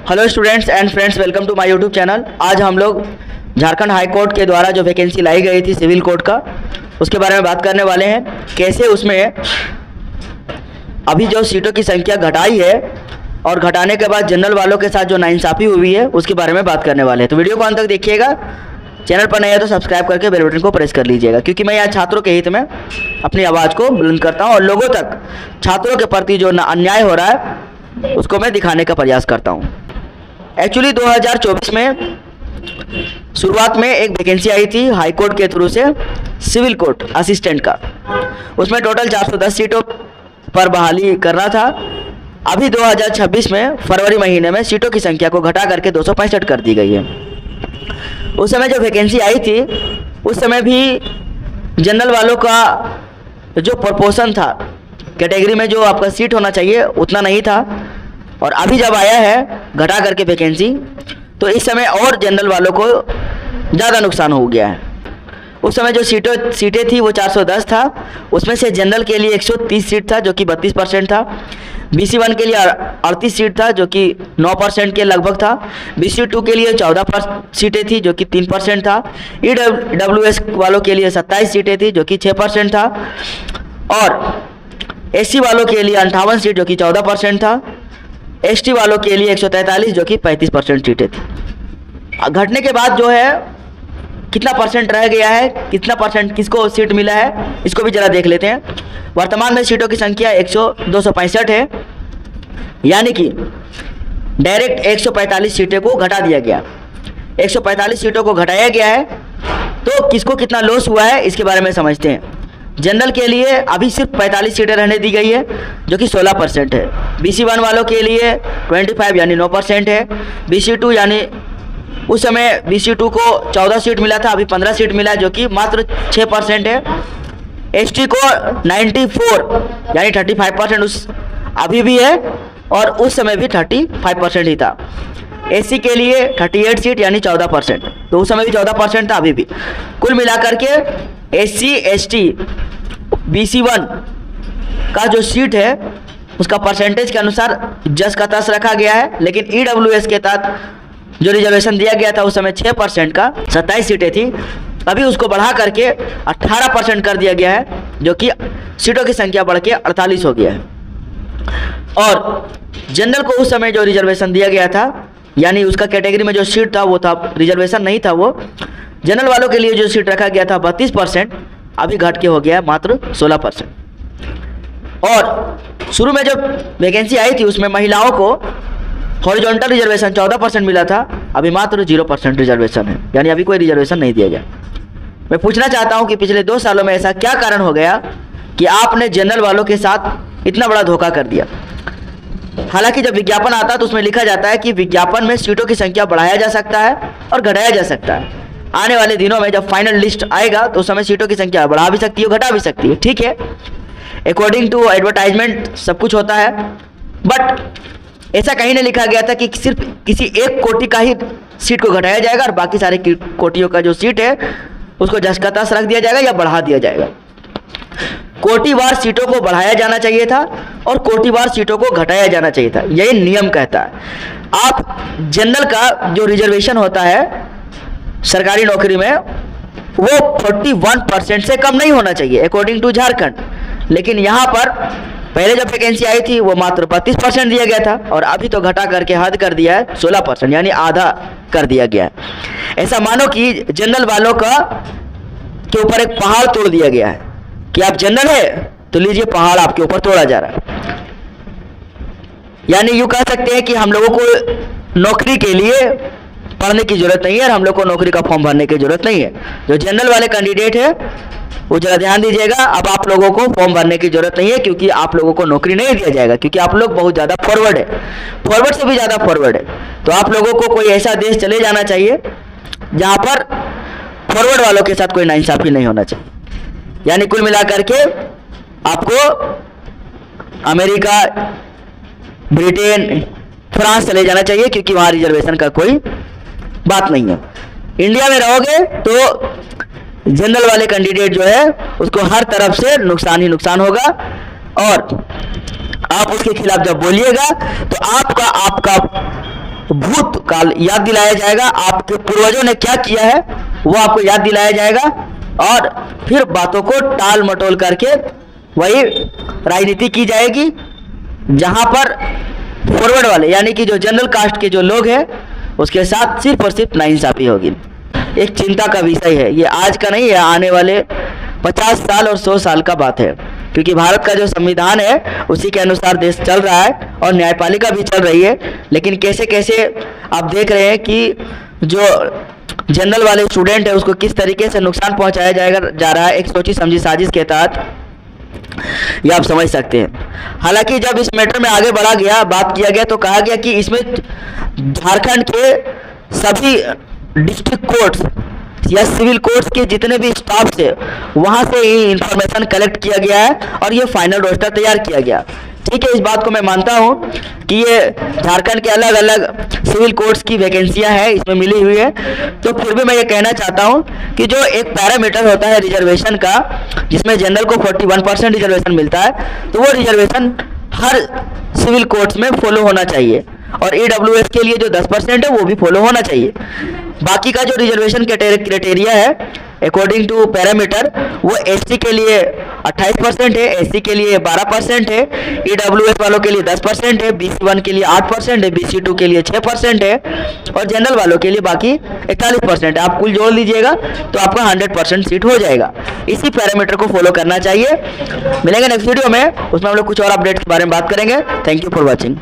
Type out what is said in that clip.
Hello students and friends, welcome to my YouTube channel. आज हम लोग झारखंड हाई कोर्ट के द्वारा जो वैकेंसी लाई गई थी सिविल कोर्ट का, उसके बारे में बात करने वाले हैं। कैसे उसमें अभी जो सीटों की संख्या घटाई है और घटाने के बाद जनरल वालों के साथ जो नाइंसाफ़ी हुई है उसके बारे में बात करने वाले हैं। तो वीडियो को अंत तक देखिएगा। चैनल पर नए है तो सब्सक्राइब करके बेल बटन को प्रेस कर लीजिएगा, क्योंकि मैं यहाँ छात्रों के हित में अपनी आवाज़ को बुलंद करता हूँ और लोगों तक छात्रों के प्रति जो अन्याय हो रहा है उसको मैं दिखाने का प्रयास करता हूँ। एक्चुअली 2024 में शुरुआत में एक वैकेंसी आई थी हाई कोर्ट के थ्रू से सिविल कोर्ट असिस्टेंट का। उसमें टोटल 410 सीटों पर बहाली करना था। अभी 2026 में फरवरी महीने में सीटों की संख्या को घटा करके 265 कर दी गई है। उस समय जो वैकेंसी आई थी उस समय भी जनरल वालों का जो प्रोपोर्शन था कैटेगरी में जो आपका सीट होना चाहिए उतना नहीं था, और अभी जब आया है घटा करके वैकेंसी तो इस समय और जनरल वालों को ज़्यादा नुकसान हो गया है। उस समय जो सीटें थी वो 410 था, उसमें से जनरल के लिए 130 सीट था जो कि 32% था। BC1 के लिए 38 सीट था जो कि 9% के लगभग था। BC2 के लिए 14 सीटें थी जो कि 3% था। EWS वालों के लिए 27 सीटें थी जो कि 6% था, और SC वालों के लिए 58 सीट जो कि 14% था। ST वालों के लिए 143 जो कि 35% सीटें थी। घटने के बाद जो है कितना परसेंट रह गया है, कितना परसेंट किसको सीट मिला है, इसको भी ज़रा देख लेते हैं। वर्तमान में सीटों की संख्या 265 है, यानी कि डायरेक्ट 145 सीटें को घटा दिया गया। 145 सीटों को घटाया गया है, तो किसको कितना लॉस हुआ है इसके बारे में समझते हैं। जनरल के लिए अभी सिर्फ 45 सीटें रहने दी गई है जो कि 16% है। BC1 वालों के लिए 25 यानी 9% है। BC2 यानी उस समय BC2 को 14 सीट मिला था, अभी 15 सीट मिला है जो कि मात्र 6% है। ST को 94 यानी 35% उस अभी भी है, और उस समय भी 35% ही था। SC के लिए 38 सीट यानी 14%, तो उस समय भी 14% था, अभी भी। कुल मिलाकर के SC ST BC1 का जो सीट है उसका परसेंटेज के अनुसार जस का तस रखा गया है, लेकिन EWS के तहत जो रिजर्वेशन दिया गया था उस समय 6% का 27 सीटें थी, अभी उसको बढ़ा करके 18% कर दिया गया है, जो कि सीटों की संख्या बढ़ के 48 हो गया है। और जनरल को उस समय जो रिजर्वेशन दिया गया था, यानी उसका कैटेगरी में जो सीट था वो था, रिजर्वेशन नहीं था, वो जनरल वालों के लिए जो सीट रखा गया था 32%, अभी घट के हो गया है मात्र 16%। और शुरू में जब वैकेंसी आई थी उसमें महिलाओं को हॉरिजॉन्टल रिजर्वेशन 14% मिला था, अभी मात्र 0% रिजर्वेशन है, यानी अभी कोई रिजर्वेशन नहीं दिया गया। मैं पूछना चाहता हूं कि पिछले 2 सालों में ऐसा क्या कारण हो गया कि आपने जनरल वालों के साथ इतना बड़ा धोखा कर दिया। हालांकि जब विज्ञापन आता है तो उसमें लिखा जाता है कि विज्ञापन में सीटों की संख्या बढ़ाया जा सकता है और घटाया जा सकता है। आने वाले दिनों में जब फाइनल लिस्ट आएगा तो उस समय सीटों की संख्या बढ़ा भी सकती है, घटा भी सकती है, ठीक है। अकॉर्डिंग टू एडवर्टाइजमेंट सब कुछ होता है, बट ऐसा कहीं नहीं लिखा गया था कि सिर्फ किसी एक कोटि का ही सीट को घटाया जाएगा और बाकी सारे कोटियों का जो सीट है उसको जस का तस रख दिया जाएगा या बढ़ा दिया जाएगा। कोटिवार सीटों को बढ़ाया जाना चाहिए था और कोटिवार सीटों को घटाया जाना चाहिए था, यही नियम कहता है। आप जनरल का जो रिजर्वेशन होता है सरकारी नौकरी में वो 41% से कम नहीं होना चाहिए अकॉर्डिंग टू झारखंड, लेकिन यहाँ पर पहले जब वैकेंसी आई थी वो मात्र 32% दिया गया था, और अभी तो घटा करके हद कर दिया है 16%, यानी आधा कर दिया गया है। ऐसा मानो कि जनरल वालों का के ऊपर एक पहाड़ तोड़ दिया गया है कि आप जनरल है तो लीजिए पहाड़ आपके ऊपर तोड़ा जा रहा है। यानी यूँ कह सकते हैं कि हम लोगों को नौकरी के लिए पढ़ने की जरूरत नहीं है और हम लोग को नौकरी का फॉर्म भरने की जरूरत नहीं है। जो जनरल वाले कैंडिडेट है वो जरा ध्यान दीजिएगा, अब आप लोगों को फॉर्म भरने की जरूरत नहीं है, क्योंकि आप लोगों को नौकरी नहीं दिया जाएगा, क्योंकि आप लोग बहुत ज़्यादा फॉरवर्ड है, फॉरवर्ड से भी ज़्यादा फॉरवर्ड है। तो आप लोगों को कोई ऐसा देश चले जाना चाहिए जहाँ पर फॉरवर्ड वालों के साथ कोई नाइंसाफ़ी नहीं होना चाहिए। यानी कुल मिलाकर के आपको अमेरिका, ब्रिटेन, फ्रांस चले जाना चाहिए, क्योंकि वहाँ रिजर्वेशन का कोई बात नहीं है। इंडिया में रहोगे तो जनरल वाले कैंडिडेट जो है उसको हर तरफ से नुकसान ही नुकसान होगा, और आप उसके खिलाफ जब बोलिएगा तो आपका भूतकाल याद दिलाया जाएगा, आपके पूर्वजों ने क्या किया है वो आपको याद दिलाया जाएगा, और फिर बातों को टाल मटोल करके वही राजनीति की जाएगी, जहां पर फॉरवर्ड वाले यानी कि जो जनरल कास्ट के जो लोग हैं उसके साथ सिर्फ और सिर्फ नाइंसाफी होगी। एक चिंता का विषय है, ये आज का नहीं है, आने वाले 50 साल और 100 साल का बात है, क्योंकि भारत का जो संविधान है उसी के अनुसार देश चल रहा है और न्यायपालिका भी चल रही है। लेकिन कैसे कैसे आप देख रहे हैं कि जो जनरल वाले स्टूडेंट है उसको किस तरीके से नुकसान पहुंचाया जा रहा है एक सोची समझी साजिश के तहत, ये आप समझ सकते हैं। हालांकि जब इस मैटर में आगे बढ़ा गया, बात किया गया, तो कहा गया कि इसमें झारखंड के सभी डिस्ट्रिक्ट कोर्ट्स या सिविल कोर्ट्स के जितने भी स्टाफ थे वहां से ही इंफॉर्मेशन कलेक्ट किया गया है और ये फाइनल रोस्टर तैयार किया गया। ठीक है, इस बात को मैं मानता हूं कि ये झारखंड के अलग अलग सिविल कोर्ट्स की वैकेंसियां हैं इसमें मिली हुई है, तो फिर भी मैं ये कहना चाहता हूं कि जो एक पैरामीटर होता है रिजर्वेशन का, जिसमें जनरल को 41% रिजर्वेशन मिलता है, तो वो रिजर्वेशन हर सिविल कोर्ट्स में फॉलो होना चाहिए, और EWS के लिए जो 10% है वो भी फॉलो होना चाहिए। बाकी का जो रिजर्वेशन क्राइटेरिया है अकॉर्डिंग टू पैरामीटर, वो SC के लिए 28% है, SC के लिए 12% है, EWS वालों के लिए 10% है, BC1 के लिए 8% है, BC2 के लिए 6% है, और जनरल वालों के लिए बाकी 41% है। आप कुल जोड़ लीजिएगा तो आपका 100% सीट हो जाएगा। इसी पैरामीटर को फॉलो करना चाहिए। मिलेंगे नेक्स्ट वीडियो में, उसमें हम लोग कुछ और अपडेट के बारे में बात करेंगे। Thank you for watching.